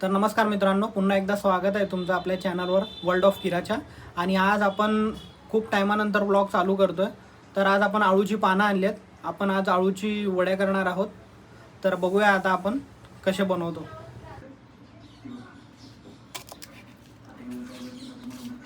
तर नमस्कार मित्रांनो, पुन्हा एकदा स्वागत आहे तुमचं आपल्या चॅनलवर वर्ल्ड ऑफ किराच्या. आणि आज आपण खूप टायमानंतर व्लॉग चालू करतोय. तर आज आपण आळूची पानं आणली आहेत. आपण आज आळूची वड्या करणार आहोत. तर बघूया आता आपण कसे बनवतो.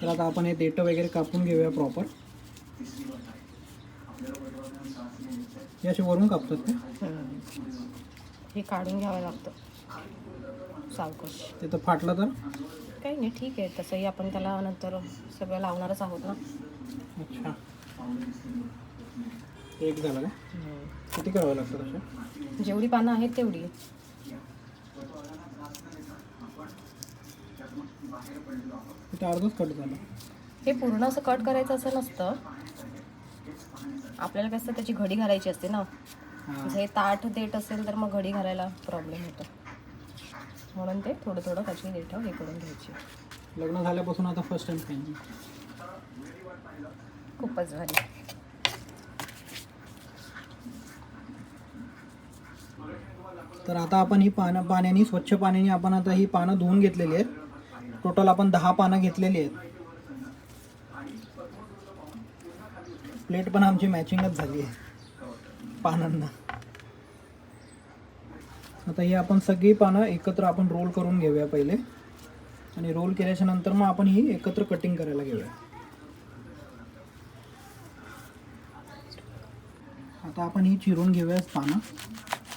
तर आता आपण हे देठं वगैरे कापून घेऊया प्रॉपर. हे असे वरून कापतात ते. हे काढून घ्यावं लागतं सावकाश. ते तर फाटलं तर काही नाही, ठीक आहे. तसंही आपण त्याला नंतर सगळं लावणारच आहोत ना. अच्छा, एक झालं का? किती करावं लागतं तसं? जेवढी पानं आहेत तेवढी. तिथे अर्धच कट झालं. हे पूर्ण असं कट करायचं असं नसतं. आपल्याला कसं त्याची घडी घालायची असते ना. जर हे ताठ देठ असेल तर मग घडी घालायला प्रॉब्लेम होतो. म्हणून ते थोडं थोडं त्याची देठं हे करून घ्यायची. लग्न झाल्यापासून आता फर्स्ट टाइम खाईन. खूपच भारी. तर आता आपण ही पाण्याने स्वच्छ पाण्याने आपण आता ही पानं धुवून घेतलेली आहेत. टोटल आपण 10 पानं घेतलेली आहेत. प्लेट पण आमची मॅचिंगच झाली आहे पानांना. आता ही आपण सगळी पानं एकत्र आपण रोल करून घेऊया पहिले. आणि रोल केल्याच्या नंतर मग आपण ही एकत्र कटिंग करायला घेऊया. आता आपण ही चिरून घेऊया पानं.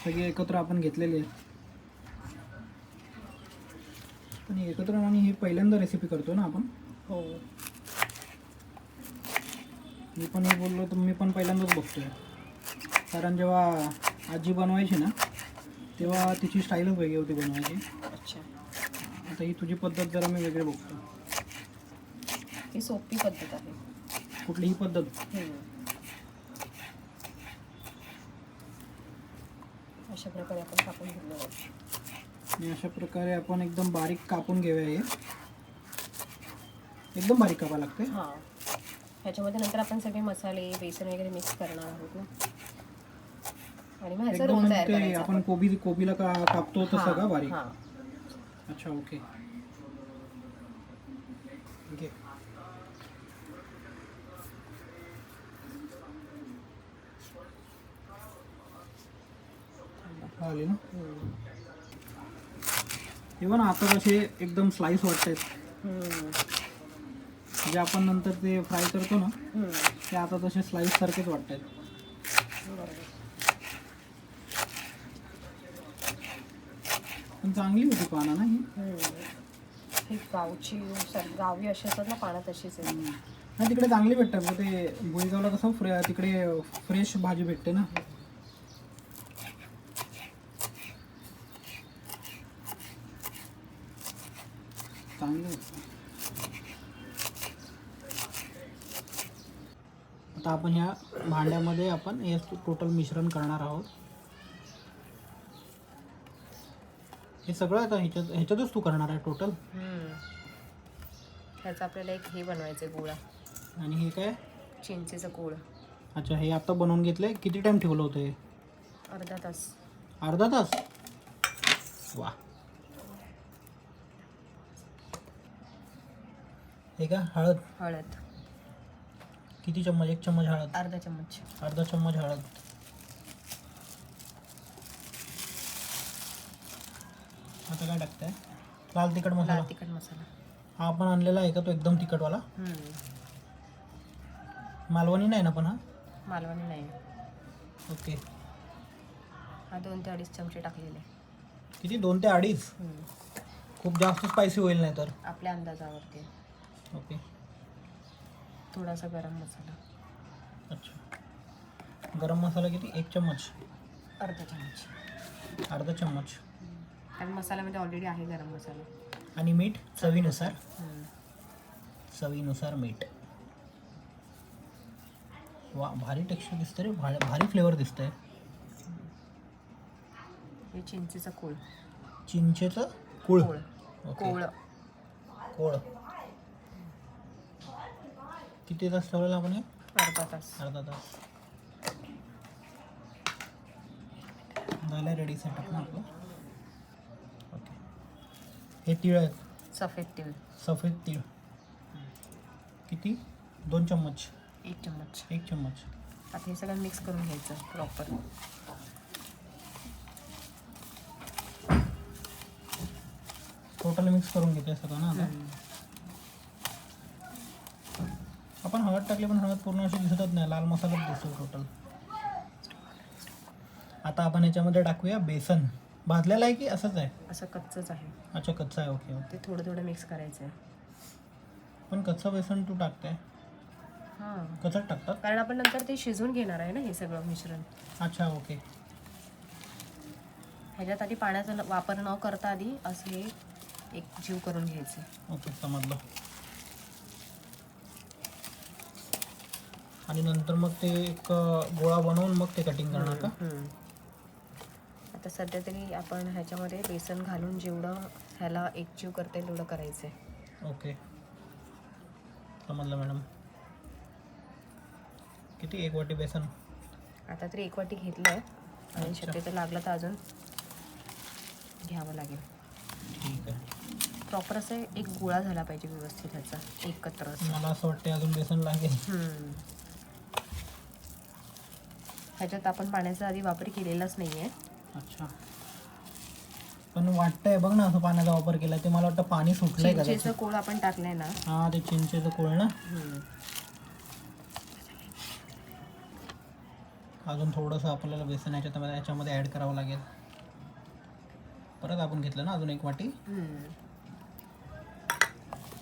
सगळी एकत्र आपण घेतलेली आहेत. आणि एकत्र आणि ही पहिल्यांदा रेसिपी करतो ना आपण. हो, मी पण हे बोललो तर मी पण पहिल्यांदाच बघतोय. कारण जेव्हा आजी बनवायची ना तेव्हा तिची स्टाईलच वेगळी होती बनवायची. अच्छा. आता ही तुझी पद्धत जरा मी वेगळी बघतो. ही सोपी पद्धत आहे. कुठलीही पद्धत. अशा प्रकारे आपण कापून घेतलं. आणि अशा प्रकारे आपण एकदम बारीक कापून घेऊया. हे एकदम बारीक कापावं लागते. हां, ह्याच्यामध्ये नंतर आपण सगळे मसाले बेसन वगैरे मिक्स करणार आहोत ना. आणि मग ह्याचा रोल तयार करायचा. आपण कोबीला कापतो तसं का बारीक? हां. अच्छा, ओके. घे. आले ना. इव्हन आता कसे एकदम स्लाइस वाटतात. जे आपण नंतर ते फ्राय करतो ना ते आता तसे स्लाइस सारखेच वाटतात. पण चांगली होती पानं ना ही. गावी अशी असतात ना पानं, तशीच आहे. नाही, तिकडे चांगली भेटतात. ते बोईगावला कसं तिकडे फ्रेश भाजी भेटते ना. चांगली. आता आपण ह्या भांड्यामध्ये आपण हे टोटल मिश्रण करणार आहोत. हे सगळं आता ह्याच्यातच तू करणार आहे टोटल. ह्याचं आपल्याला एक हे बनवायचं गोळा. आणि हे काय? चिंचेचं गोळ. अच्छा, हे आता बनवून घेतलंय. किती टाइम ठेवलं होतं हे? अर्धा तास. अर्धा तास. वा. हे का हळद किती चम्मच? 1 चम्मच हळद. अर्धा चम्मच. अर्धा चम्मच हळद. आता काय टाकताय? लाल तिखट मसाला. लाल तिखट मसाला हा आपण आणलेला आहे का तो एकदम तिखटवाला? मालवणी नाही ना पण? हा मालवणी नाही. ओके. हा 2 ते 2.5 चमचे टाकलेले. किती? 2 ते 2.5? खूप जास्त स्पायसी होईल नाही तर? आपल्या अंदाजावरती. ओके. थोडासा गरम मसाला. अच्छा, गरम मसाला किती? 1 चम्मच. अर्धा चम्मच. अर्धा चम्मच. कारण मसाल्यामध्ये ऑलरेडी आहे गरम मसाला. आणि मीठ चवीनुसार. चवीनुसार मीठ. वा, भारी टेक्स्चर दिसतं रे. भारी फ्लेवर दिसतंय. हे चिंचेचं कोळ. चिंचेचं कोळ. कोळ. कोळ. किती तास ठेवलेलं आपण हे? अर्धा तास. अर्धा तास. झालं रेडी सेटअप ना आपलं. ओके. हे तीळ आहेत, सफेद तीळ सफेद तीळ. किती? 2 चम्मच. 1 चम्मच. 1 चम्मच. आता हे सगळं मिक्स करून घ्यायचं प्रॉपर. टोटल मिक्स करून घेते सगळं ना आता. आपण हळद टाकली पण हळद पूर्ण अशी दिसतच नाही, लाल मसालाच दिसतो टोटल. आता आपण याच्यामध्ये टाकूया बेसन. भाजलेलं आहे की असंच आहे? असं कच्चंच आहे. अच्छा कच्चा आहे. Okay okay. ते थोडं थोडं मिक्स करायचं आहे. पण कच्चं बेसन तू टाकते? हां, कच्चंच टाकतात? कारण आपण नंतर ते शिजवून घेणार आहे ना हे सगळं मिश्रण. अच्छा ओके. ह्याच्यात आधी पाण्याचा वापर न करता आधी असं हे एक जीव करून घ्यायचं. ओके समजलं. आणि नंतर मग ते एक गोळा बनवून मग ते कटिंग करणार का? आता सध्या तरी आपण ह्याच्यामध्ये बेसन घालून जेवढं ह्याला एकजीव करता येईल तेवढं करायचं आहे. ओके समजलं मॅडम. किती? 1 वाटी बेसन? आता तरी 1 वाटी घेतलं आहे आणि शक्यतो लागलं तर अजून घ्यावं लागेल. ठीक आहे. प्रॉपर असं एक गोळा झाला पाहिजे व्यवस्थित ह्याचा एकत्र असं. मला असं वाटतं अजून बेसन लागेल. ह्याच्यात आपण पाण्याचा आधी वापर केलेलाच नाही आहे. अच्छा. पण वाटतंय बघ ना असं पाण्याचा वापर केला ते मला वाटतं पाणी सुटलंय का? चिंचेचं कोळ आपण टाकलंय ना. हां ते चिंचेचं कोळ ना. अजून थोडंसं आपल्याला बेसन याच्यामध्ये ॲड करावं लागेल. परत आपण घेतलं ना अजून 1 वाटी.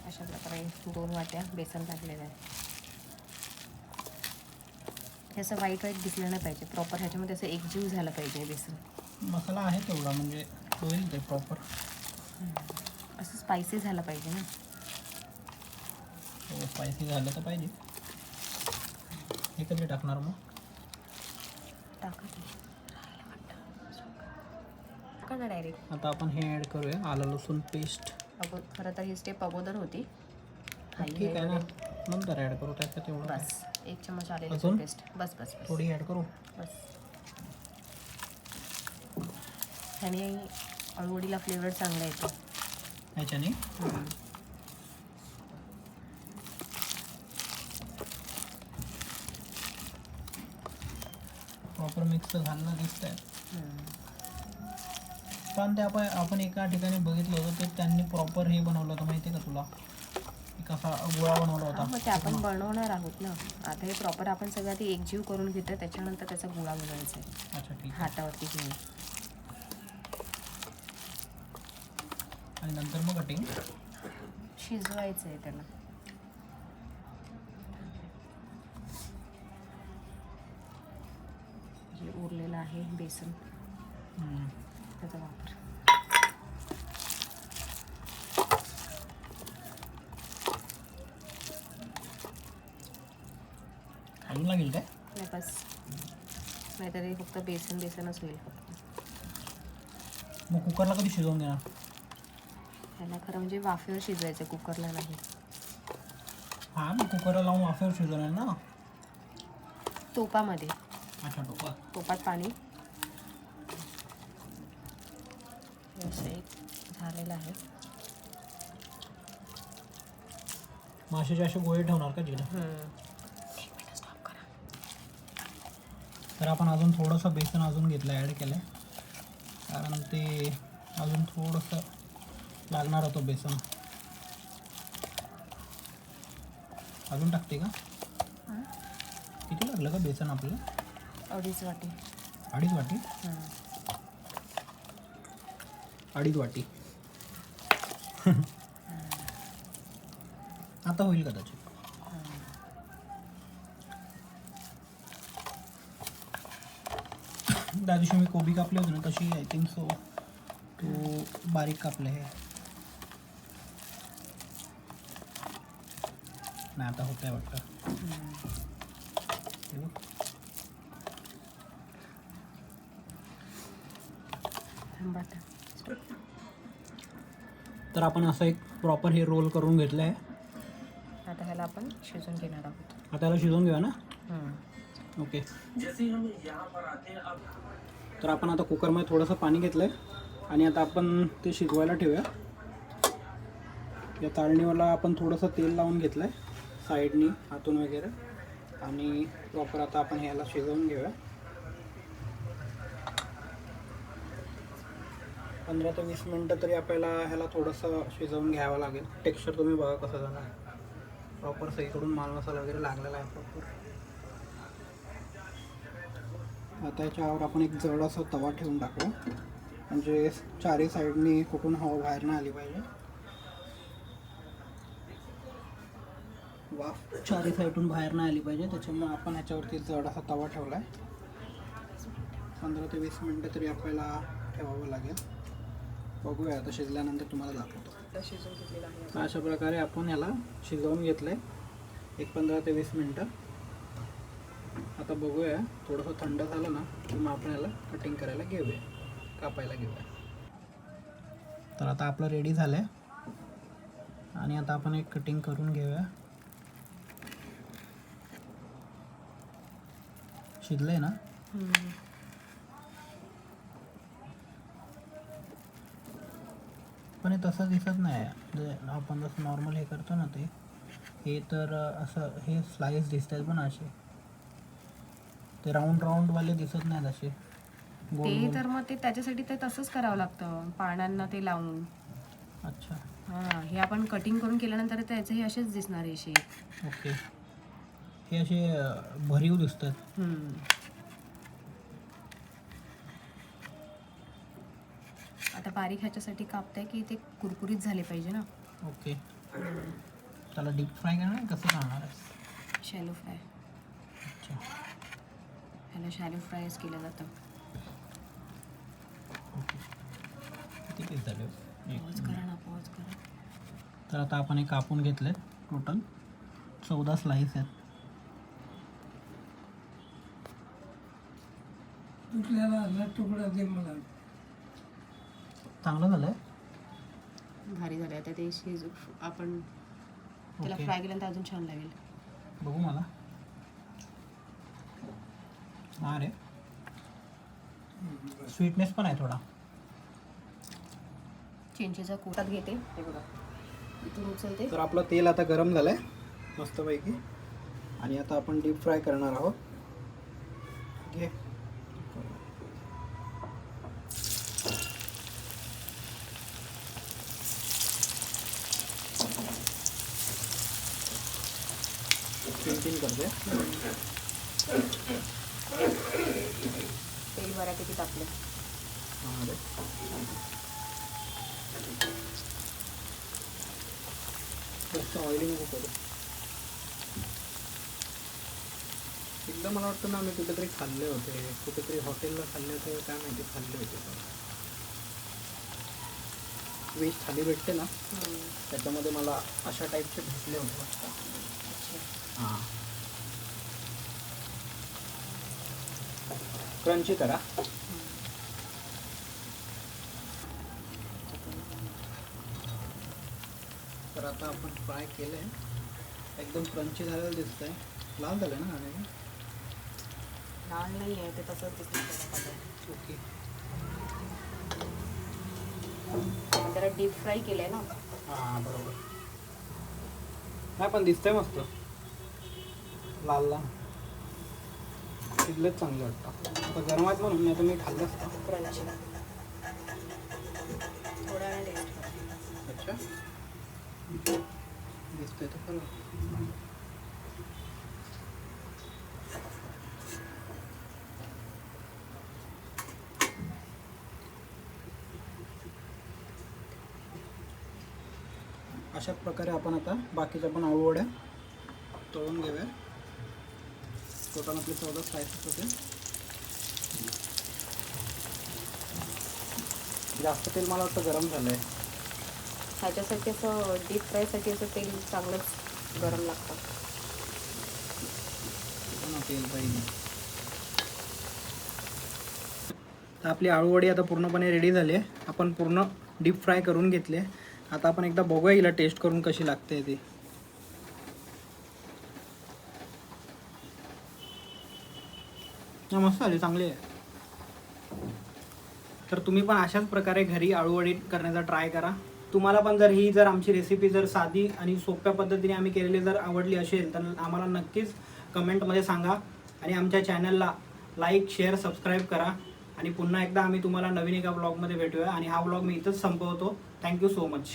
अशा प्रकारे 2 वाट्या बेसन टाकलेलं आहे. हे असं वाईट वाईट दिसलं नाही पाहिजे. प्रॉपर ह्याच्यामध्ये असं एकजीव झालं पाहिजे बेसन. मसाला आहे तेवढा म्हणजे होईल ते प्रॉपर. असं स्पायसी झालं पाहिजे ना. हो स्पायसी झालं तर पाहिजे. हे कधी टाकणार मग? टाका ना डायरेक्ट. आता आपण हे ॲड करूया आलं लसूण पेस्ट. खरं तर ही स्टेप अगोदर होती. ठीक आहे ना, नंतर ॲड करू त्याच्यात तेवढं. बस 1 चम्मच आले अजून? लसूण पेस्ट. बस बस बस थोडी ॲड करू. बस. ह्याने अळूवडीला फ्लेवर चांगला येतो ह्याच्याने. प्रॉपर मिक्स झालं दिसतंय. पण ते आपण एका ठिकाणी बघितलं होतं ते त्यांनी प्रॉपर हे बनवलं होतं माहिती आहे का तुला? एक असा गोळा बनवला होता. मग ते आपण बनवणार आहोत ना. आता हे प्रॉपर आपण सगळं ते एकजीव करून घेतो त्याच्यानंतर त्याचा गोळा बनवायचा आहे. अच्छा ठीक आहे. हातावरती घेऊन आणि नंतर मग कटिंग शिजवायचं आहे त्याला. जे उरलेलं आहे बेसन त्याचा वापर. अजून लागेल काय? नाही बस. नाहीतर हे फक्त बेसनच होईल फक्त. मग कुकरला कधी शिजवून घेणार? ह्याला खरं म्हणजे वाफेवर शिजवायचं, कुकरला नाही. हां मी कुकरला लावून वाफेवर शिजवणार ना. तोपामध्ये. अच्छा तोपात पाणी असं एक झालेलं आहे. माशाचे असे गोळे ठेवणार का जिकडे? 1 मिनिट स्टॉप करा. तर आपण अजून थोडंसं बेसन अजून घेतलं ॲड केलं आहे कारण ते अजून थोडंसं लागणार होतं बेसन. अजून टाकते का? किती लागलं का बेसन आपलं? 2.5 वाटी. 2.5 वाटी? 2.5 वाटी. आता होईल कदाचित. त्या दिवशी मी कोबी कापले होते ना तशी आय थिंक सो तो बारीक कापले आहे. नाही आता होत आहे वाटतं. तर आपण असं एक प्रॉपर हे रोल करून घेतलं आहे. आता ह्याला आपण शिजवून घेणार आहोत. आता याला शिजवून घेऊया ना. ओके. तर आपण आता कुकरमध्ये थोडंसं पाणी घेतलं आहे आणि आता आपण ते शिजवायला ठेवूया. या चाळणीवाला आपण थोडंसं तेल लावून घेतलं आहे साईडनी आतून वगैरे आणि प्रॉपर आता आपण ह्याला शिजवून घेऊया. 15 ते 20 मिनटं तरी आपल्याला ह्याला थोडंसं शिजवून घ्यावं लागेल. टेक्स्चर तुम्ही बघा कसं झालं आहे. प्रॉपर सगळीकडून माल मसाला वगैरे लागलेला आहे प्रॉपर. आता याच्यावर आपण एक जड असा तवा ठेवून टाकू म्हणजे चारही साईडनी कुठून हवा बाहेर नाही आली पाहिजे. वाफ चारही साईडून बाहेर नाही आली पाहिजे त्याच्यामुळे आपण ह्याच्यावरती जड असा तवा ठेवला आहे. 15 ते 20 मिनटं तरी आपल्याला ठेवावं लागेल. बघूया आता शिजल्यानंतर तुम्हाला दाखवतो. शिजवून घेतलेला आहे. अशा प्रकारे आपण याला शिजवून घेतलं आहे एक 15 ते 20 मिनटं. आता बघूया थोडंसं थंड झालं ना की मग आपण याला कटिंग करायला घेऊया, कापायला घेऊया. तर आता आपलं रेडी झालं आहे आणि आता आपण एक कटिंग करून घेऊया. शिजलंय ना? पण हे तसं दिसत नाही म्हणजे आपण जसं नॉर्मल हे करतो ना हे तर असं हे स्लाइस दिसत आहेत पण असे ते राऊंड वाले दिसत नाहीत असे गोल ते गोल. तर मग ते त्याच्यासाठी ते तसंच करावं लागतं पानांना ते लावून. अच्छा हां, हे आपण कटिंग करून केल्यानंतर त्याचे हे असेच दिसणार आहे शेप. ओके. हे असे भरीव दिसतात. आता बारीक ह्याच्यासाठी कापताय की ते कुरकुरीत झाले पाहिजे ना. ओके. त्याला डीप फ्राय करणार आहे कसं करणार आहे? Shallow fry. अच्छा ह्याला शॅलो फ्रायच केलं जातं. ओके. किती पीस झाले? पॉज करा ना, पॉज करा. तर आता आपण हे कापून घेतले टोटल 14 स्लाइस आहेत. तुकडा दे मला. चांगलं झालंय. भारी झालं. आता ते शिजू आपण त्याला ओके. फ्राय केल्यानंतर अजून छान लागेल. बघू मला. हा रे स्वीटनेस पण आहे थोडा. चिंचेचा कोटात घेते. हे बघा इथून उचलते. तर आपलं तेल आता गरम झालंय मस्तपैकी आणि आता आपण डीप फ्राय करणार आहोत. घे. तीन करते. तेल बऱ्यापैकी टाकलं. हां रे जास्त ऑइली नको करू. एकदा मला वाटतं ना मी कुठेतरी खाल्ले होते, कुठेतरी हॉटेलला खाल्ले होते काय माहिती खाल्ले होते. व्हेज थाली भेटते ना त्याच्यामध्ये मला अशा टाईपचे भेटले होते वाटतं. हां क्रंची करा. तर आता आपण फ्राय केलं आहे एकदम क्रंची झालेलं दिसत आहे. लाल झालं ना आणि लाल नाही आहे ते तसंच दिसतं. ओके. जरा डीप फ्राय केलंय ना. हां बरोबर. नाही पण दिसतंय मस्त लाल लाल. शिजलेच चांगलं वाटतं. आता गरम आहेत म्हणून नाही तर मी खाल्लं असतं. क्रंची थोडा वेळ टेस्ट करा. अच्छा दिसतंय तर खरं. अशाच प्रकारे आपण आता बाकीच्या पण आळू वड्या तळून घेऊया. टोटल आपले 14 स्लाइसेस होते. जास्त तेल मला वाटतं गरम झालं आहे. ह्याच्यासाठी असं डीप फ्रायसाठी असं तेल चांगलंच गरम लागतं. तेल पाहिजे. तर आपली आळूवडी आता पूर्णपणे रेडी झाली आहे. आपण पूर्ण डीप फ्राय करून घेतली आहे. आता आपण एकदा बघूया हिला टेस्ट करून कशी लागते ती. मस्त आली, चांगली आहे. तर तुम्ही पण अशाच प्रकारे घरी आळूवडी करण्याचा ट्राय करा तुम्हाला पण जर आमची रेसिपी जर साधी आणि सोप्या पद्धतीने आम्ही केलेली जर आवडली असेल तर आम्हाला नक्कीच कमेंटमध्ये सांगा आणि आमच्या चॅनलला लाईक शेअर सबस्क्राईब करा. आणि पुन्हा एकदा आम्ही तुम्हाला नवीन एका ब्लॉगमध्ये भेटूया आणि हा ब्लॉग मी इथंच संपवतो. Thank you so much.